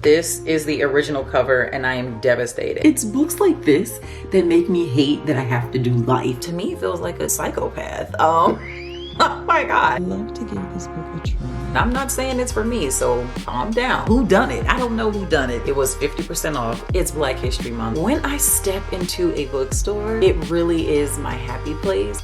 This is the original cover and I am devastated. It's books like this that make me hate that I have to do life. To me, it feels like a psychopath. Oh my God. I'd love to give this book a try. I'm not saying it's for me, so calm down. Who done it? I don't know who done it. It was 50% off. It's Black History Month. When I step into a bookstore, it really is my happy place.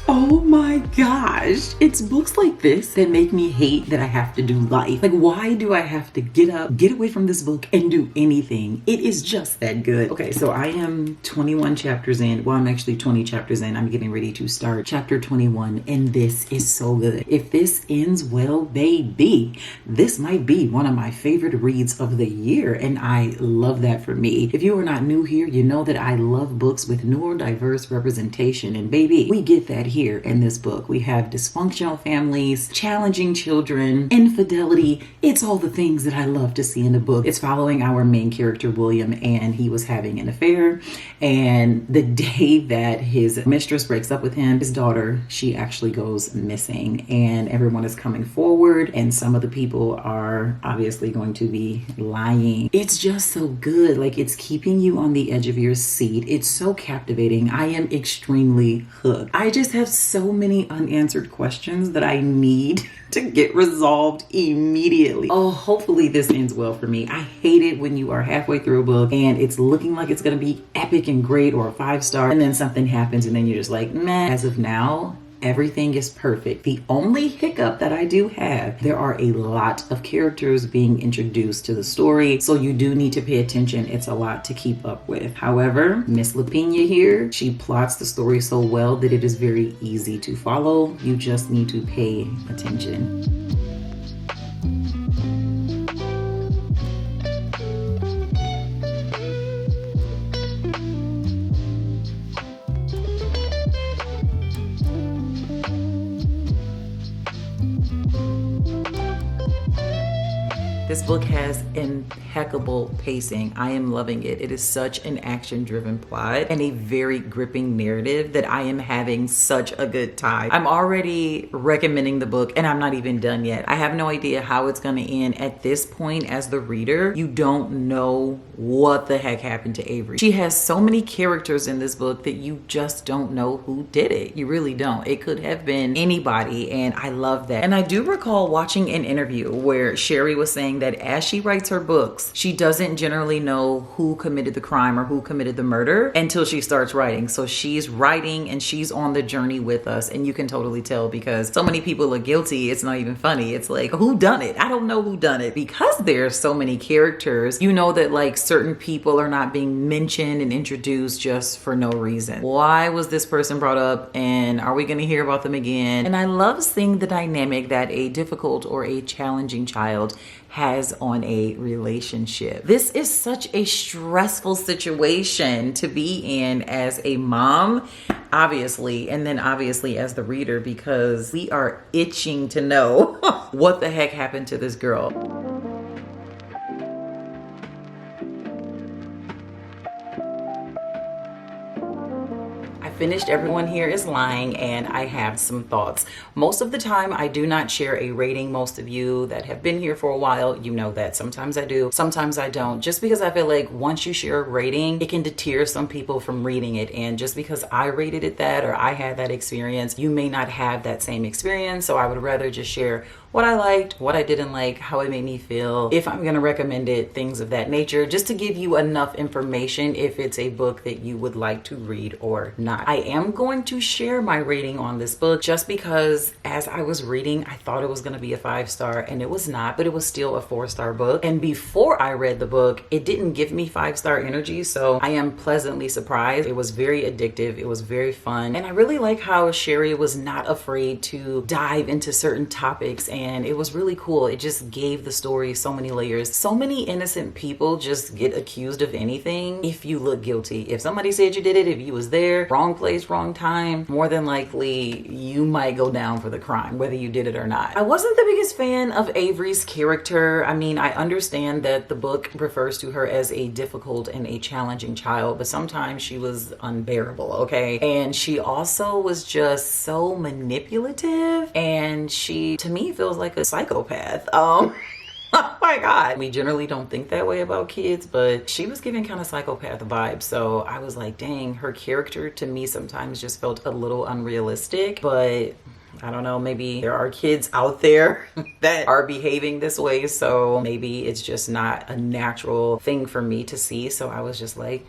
Oh my gosh, it's books like this that make me hate that I have to do life. Like, why do I have to get up, get away from this book and do anything? It is just that good. Okay, so I am 21 chapters in. Well, I'm actually 20 chapters in. I'm getting ready to start chapter 21 and this is so good. If this ends well, baby, this might be one of my favorite reads of the year and I love that for me. If you are not new here, you know that I love books with neurodiverse representation and baby, we get that here in this book. We have dysfunctional families, challenging children, infidelity. It's all the things that I love to see in a book. It's following our main character, William, and he was having an affair. And the day that his mistress breaks up with him, his daughter, she actually goes missing. And everyone is coming forward and some of the people are obviously going to be lying. It's just so good. Like, it's keeping you on the edge of your seat. It's so captivating. I am extremely hooked. I just have so many unanswered questions that I need to get resolved immediately. Oh, hopefully this ends well for me. I hate it when you are halfway through a book and it's looking like it's going to be epic and great or a 5-star and then something happens and then you're just like, meh. As of now, everything is perfect. The only hiccup that I do have, there are a lot of characters being introduced to the story, so you do need to pay attention. It's a lot to keep up with. However, Miss Lapina here, she plots the story so well that it is very easy to follow. You just need to pay attention. This book has impeccable pacing. I am loving it. It is such an action-driven plot and a very gripping narrative that I am having such a good time. I'm already recommending the book and I'm not even done yet. I have no idea how it's going to end. At this point, as the reader, you don't know what the heck happened to Avery. She has so many characters in this book that you just don't know who did it. You really don't. It could have been anybody and I love that. And I do recall watching an interview where Sherry was saying that as she writes her books, she doesn't generally know who committed the crime or who committed the murder until she starts writing. So she's writing and she's on the journey with us and you can totally tell because so many people are guilty. It's not even funny. It's like, who done it? I don't know who done it. Because there's so many characters, you know that like certain people are not being mentioned and introduced just for no reason. Why was this person brought up and are we going to hear about them again? And I love seeing the dynamic that a difficult or a challenging child has on a relationship. This is such a stressful situation to be in as a mom, obviously, and then obviously as the reader, because we are itching to know what the heck happened to this girl. Finished Everyone Here Is Lying and I have some thoughts. Most of the time I do not share a rating. Most of you that have been here for a while, you know that. Sometimes I do, sometimes I don't. Just because I feel like once you share a rating, it can deter some people from reading it. And just because I rated it that or I had that experience, you may not have that same experience. So I would rather just share what I liked, what I didn't like, how it made me feel, if I'm gonna recommend it, things of that nature, just to give you enough information if it's a book that you would like to read or not. I am going to share my rating on this book just because as I was reading, I thought it was gonna be a 5-star and it was not, but it was still a 4-star book. And before I read the book, it didn't give me 5-star energy, so I am pleasantly surprised. It was very addictive, it was very fun, and I really like how Sherry was not afraid to dive into certain topics and and it was really cool. It just gave the story so many layers. So many innocent people just get accused of anything if you look guilty. If somebody said you did it, if you was there, wrong place, wrong time, more than likely you might go down for the crime, whether you did it or not. I wasn't the biggest fan of Avery's character. I mean, I understand that the book refers to her as a difficult and a challenging child, but sometimes she was unbearable, okay? And she also was just so manipulative, and she, to me, feels like a psychopath. Oh my God. We generally don't think that way about kids, but she was giving kind of psychopath vibes. So I was like, dang, her character to me sometimes just felt a little unrealistic, but I don't know, maybe there are kids out there that are behaving this way, so maybe it's just not a natural thing for me to see. So I was just like,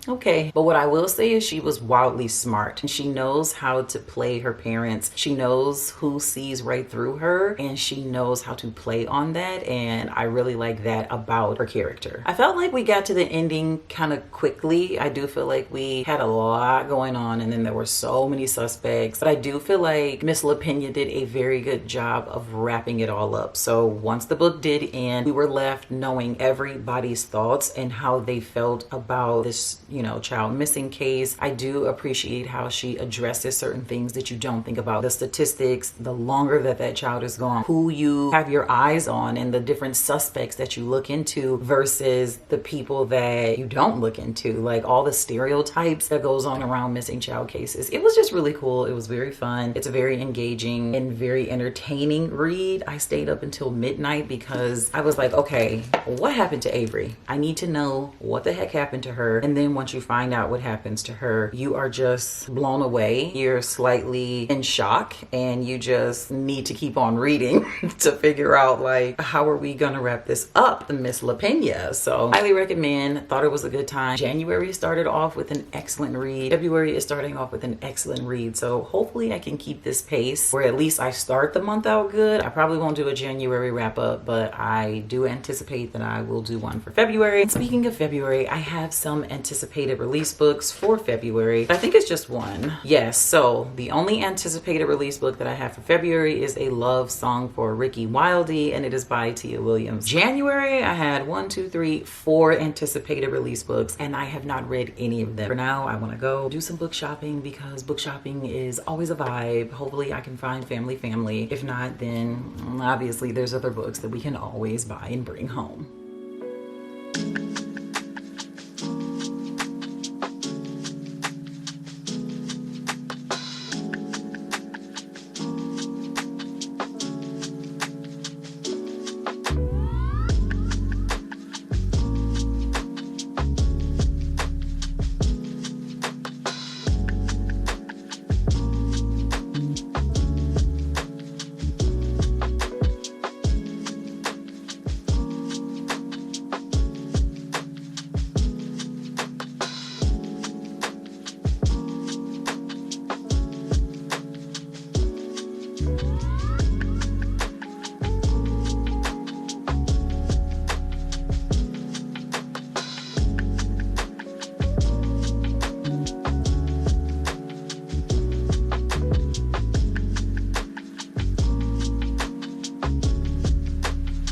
okay. But what I will say is she was wildly smart, and she knows how to play her parents. She knows who sees right through her, and she knows how to play on that, and I really like that about her character. I felt like we got to the ending kind of quickly. I do feel like we had a lot going on, and then there were so many suspects, but I do feel like Miss Pena did a very good job of wrapping it all up. So once the book did end, we were left knowing everybody's thoughts and how they felt about this, you know, child missing case. I do appreciate how she addresses certain things that you don't think about. The statistics, the longer that that child is gone, who you have your eyes on, and the different suspects that you look into versus the people that you don't look into, like all the stereotypes that goes on around missing child cases. It was just really cool. It was very fun. It's a very engaging and very entertaining read. I stayed up until midnight because I was like, okay, what happened to Avery? I need to know what the heck happened to her. And then once you find out what happens to her, you are just blown away. You're slightly in shock, and you just need to keep on reading to figure out, like, how are we gonna wrap this up, Miss LaPena? So highly recommend. Thought it was a good time. January started off with an excellent read. February is starting off with an excellent read. So hopefully I can keep this pace where at least I start the month out good. I probably won't do a January wrap up, but I do anticipate that I will do one for February. And speaking of February, I have some anticipated release books for February. I think it's just one. Yes, so the only anticipated release book that I have for February is A Love Song for Ricky Wilde, and it is by Tia Williams. January, I had 4 anticipated release books, and I have not read any of them. For now, I want to go do some book shopping because book shopping is always a vibe. Hopefully I can find family. If not, then obviously there's other books that we can always buy and bring home.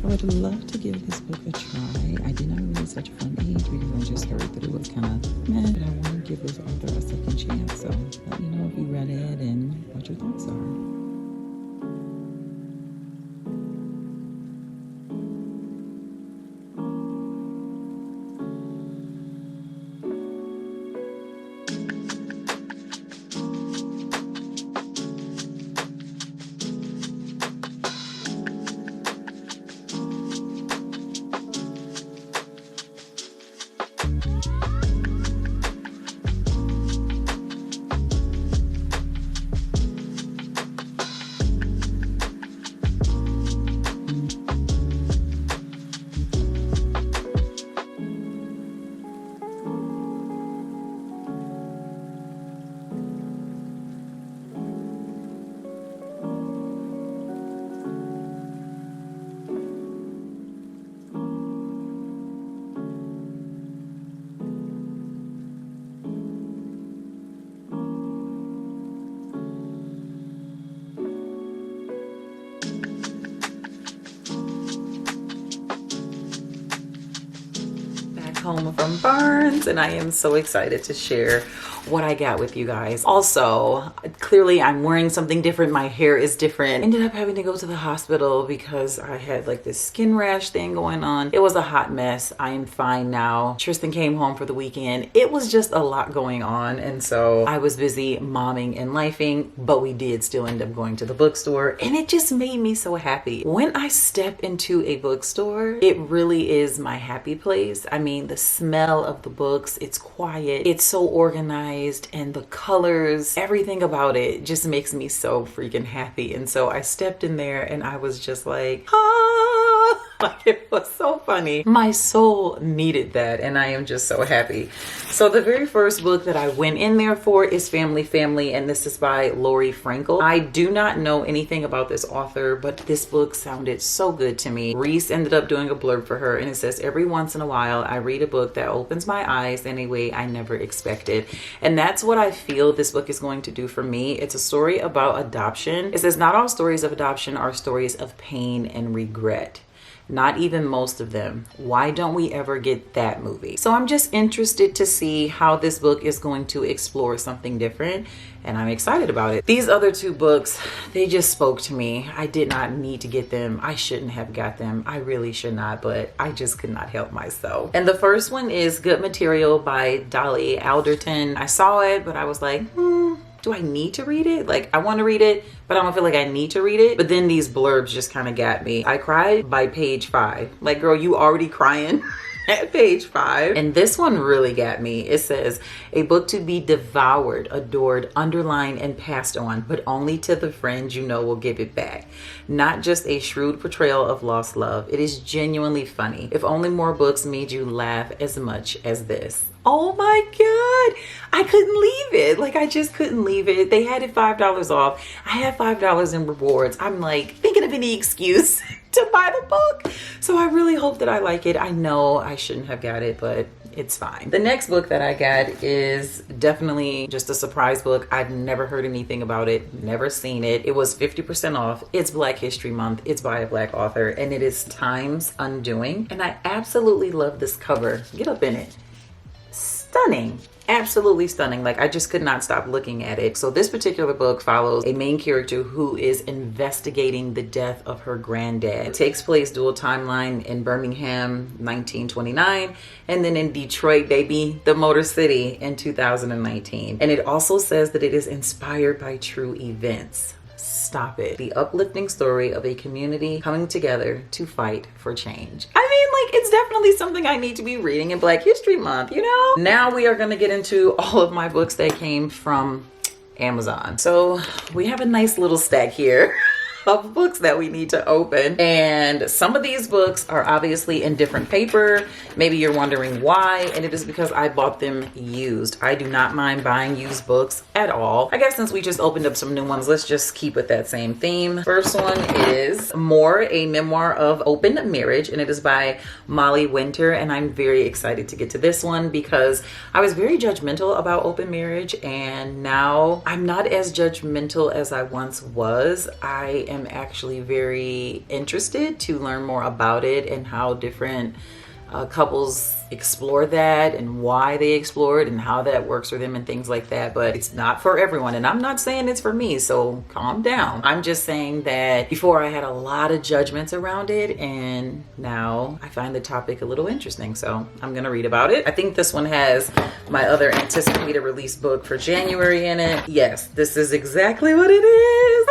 I would love to give this book a try. I did not read at such a fun age because I just heard that it was kind of meh, but I want to give this author a second chance. So let me know if you read it and what your thoughts are. home from Barnes, and I am so excited to share what I got with you guys. Also, clearly I'm wearing something different. My hair is different. Ended up having to go to the hospital because I had like this skin rash thing going on. It was a hot mess. I am fine now. Tristan came home for the weekend. It was just a lot going on, and so I was busy momming and lifing, but we did still end up going to the bookstore, and it just made me so happy. When I step into a bookstore, it really is my happy place. I mean, the smell of the books, it's quiet, it's so organized, and the colors, everything about it just makes me so freaking happy. And so I stepped in there and I was just like, ah, like it was so funny. My soul needed that, and I am just so happy. So the very first book that I went in there for is Family, and this is by Lori Frankel. I do not know anything about this author, but this book sounded so good to me. Reese ended up doing a blurb for her, and it says, every once in a while I read a book that opens my eyes in a way I never expected. And that's what I feel this book is going to do for me. It's a story about adoption. It says, not all stories of adoption are stories of pain and regret. Not even most of them. Why don't we ever get that movie? So I'm just interested to see how this book is going to explore something different, and I'm excited about it. These other two books, they just spoke to me. I did not need to get them. I shouldn't have got them. I really should not, but I just could not help myself. And the first one is Good Material by Dolly Alderton. I saw it, but I was like, do I need to read it? Like, I want to read it, but I don't feel like I need to read it. But then these blurbs just kind of got me. I cried by page 5. Like, girl, you already crying at page 5. And this one really got me. It says, a book to be devoured, adored, underlined, and passed on, but only to the friends you know will give it back. Not just a shrewd portrayal of lost love. It is genuinely funny. If only more books made you laugh as much as this. Oh my God, I couldn't leave it. Like, I just couldn't leave it. They had it $5 off. I had $5 in rewards. I'm like thinking of any excuse to buy the book. So I really hope that I like it. I know I shouldn't have got it, but it's fine. The next book that I got is definitely just a surprise book. I've never heard anything about it, never seen it. It was 50% off. It's Black History Month. It's by a Black author, and it is Time's Undoing. And I absolutely love this cover. Get up in it. Stunning. Absolutely stunning. Like, I just could not stop looking at it. So this particular book follows a main character who is investigating the death of her granddad. It takes place dual timeline in Birmingham 1929, and then in Detroit, baby, the Motor City, in 2019. And it also says that it is inspired by true events. Stop it. The uplifting story of a community coming together to fight for change. I mean, like, it's definitely something I need to be reading in Black History Month, you know? Now we are going to get into all of my books that came from Amazon. So we have a nice little stack here of books that we need to open, and some of these books are obviously in different paper. Maybe you're wondering why, and it is because I bought them used. I do not mind buying used books at all. I guess since we just opened up some new ones, let's just keep with that same theme. First one is More, a Memoir of Open Marriage, and it is by Molly Winter, and I'm very excited to get to this one because I was very judgmental about open marriage, and now I'm not as judgmental as I once was. I am actually very interested to learn more about it and how different couples explore that and why they explore it and how that works for them and things like that. But it's not for everyone, and I'm not saying it's for me, so calm down. I'm just saying that before I had a lot of judgments around it, and now I find the topic a little interesting, so I'm gonna read about it. I think this one has my other anticipated release book for January in it. Yes, this is exactly what it is.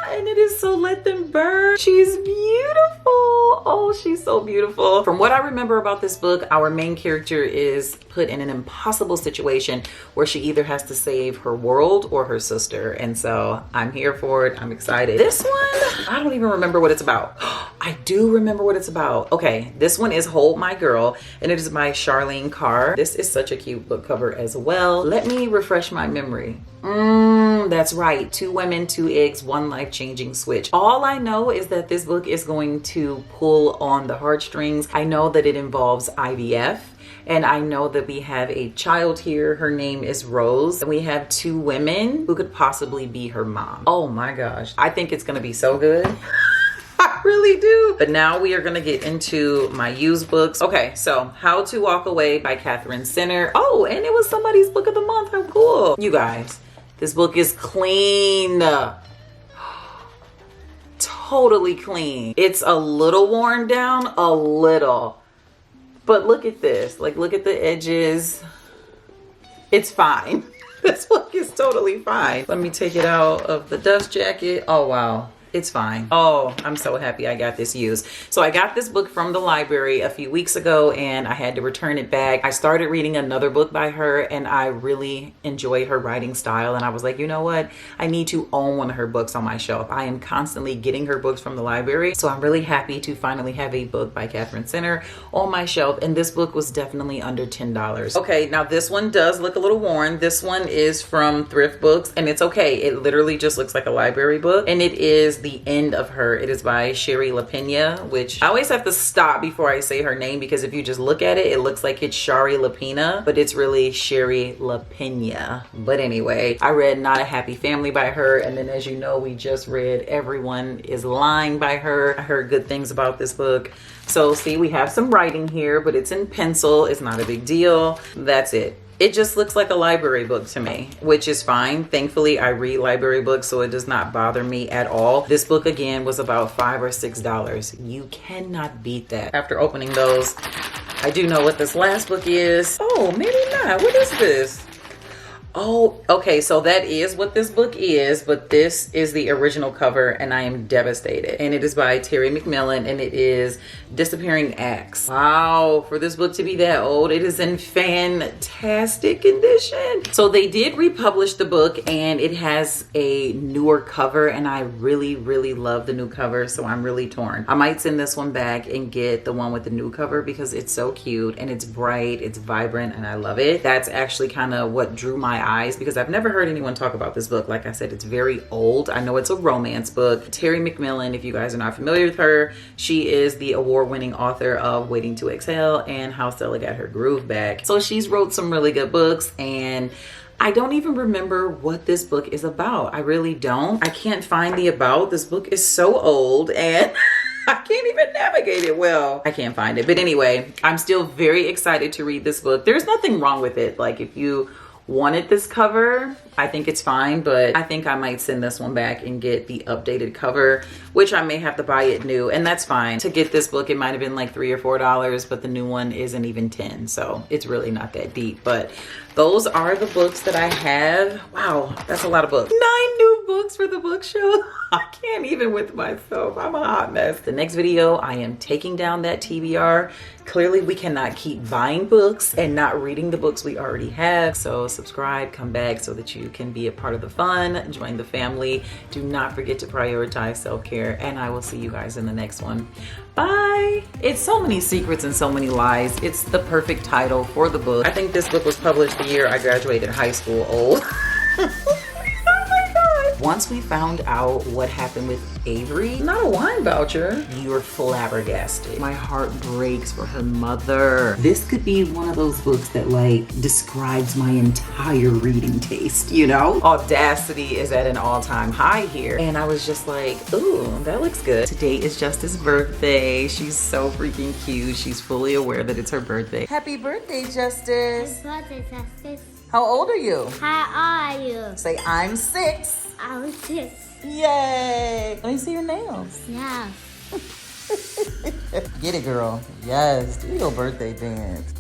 And it is so Let Them Burn. She's beautiful. Oh, she's so beautiful. From what I remember about this book, our main character is put in an impossible situation where she either has to save her world or her sister. And so I'm here for it. I'm excited. This one, I don't even remember what it's about. I do remember what it's about. Okay, this one is Hold My Girl, and it is by Charlene Carr. This is such a cute book cover as well. Let me refresh my memory. That's right. 2 women, 2 eggs, 1 life-changing switch. All I know is that this book is going to pull on the heartstrings. I know that it involves IVF. And I know that we have a child here. Her name is Rose. And we have 2 women who could possibly be her mom. Oh my gosh. I think it's going to be so good. I really really do. But now we are gonna get into my used books. Okay, so How to Walk Away by Catherine Sinner. Oh, and it was somebody's book of the month. How cool. You guys, this book is clean. Totally clean. It's a little worn down, a little. But look at this. Like, look at the edges. It's fine. This book is totally fine. Let me take it out of the dust jacket. Oh, wow. It's fine. Oh, I'm so happy I got this used. So I got this book from the library a few weeks ago and I had to return it back. I started reading another book by her and I really enjoy her writing style. And I was like, you know what? I need to own one of her books on my shelf. I am constantly getting her books from the library. So I'm really happy to finally have a book by Catherine Sinner on my shelf. And this book was definitely under $10. Okay, now this one does look a little worn. This one is from Thrift Books and it's okay. It literally just looks like a library book and it is The End of Her. It is by Sherry LaPena, which I always have to stop before I say her name because if you just look at it, it looks like it's Shari LaPena, but it's really Sherry LaPena. But anyway, I read Not a Happy Family by her, and then as you know, we just read Everyone is Lying by her. I heard good things about this book. So see, we have some writing here, but it's in pencil. It's not a big deal. That's it. It just looks like a library book to me, which is fine. Thankfully, I read library books, so it does not bother me at all. This book, again, was about $5 or $6. You cannot beat that. After opening those, I do know what this last book is. Oh, maybe not. What is this? Oh, okay, so that is what this book is, but this is the original cover and I am devastated. And it is by Terry McMillan and it is Disappearing Acts. Wow, for this book to be that old, it is in fantastic condition. So they did republish the book and it has a newer cover and I really, really love the new cover, so I'm really torn. I might send this one back and get the one with the new cover because it's so cute and it's bright, it's vibrant, and I love it. That's actually kind of what drew my eyes because I've never heard anyone talk about this book. Like I said, it's very old. I know it's a romance book. Terry McMillan, if you guys are not familiar with her, she is the award-winning author of Waiting to Exhale and How Stella Got Her Groove Back. So she's wrote some really good books and I don't even remember what this book is about. I really don't. I can't find the about. This book is so old and I can't even navigate it well. I can't find it. But anyway, I'm still very excited to read this book. There's nothing wrong with it. Like if you wanted this cover, I think it's fine, but I think I might send this one back and get the updated cover, which I may have to buy it new, and that's fine. To get this book, it might have been like $3 or $4, but the new one isn't even 10, so it's really not that deep. But those are the books that I have. Wow, that's a lot of books. 9 new books for the book show. I can't even with myself. I'm a hot mess. The next video, I am taking down that TBR. Clearly, we cannot keep buying books and not reading the books we already have. So subscribe, come back so that you can be a part of the fun, join the family. Do not forget to prioritize self-care, and I will see you guys in the next one. Bye. It's so many secrets and so many lies. It's the perfect title for the book. I think this book was published the year I graduated high school. Old. Once we found out what happened with Avery, not a wine voucher, you're flabbergasted. My heart breaks for her mother. This could be one of those books that like describes my entire reading taste, you know? Audacity is at an all-time high here. And I was just like, ooh, that looks good. Today is Justice's birthday. She's so freaking cute. She's fully aware that it's her birthday. Happy birthday, Justice. Happy birthday, Justice. How old are you? How are you? Say, I'm 6. I'm 6. Yay! Let me see your nails. Yeah. Get it, girl. Yes, do your birthday dance.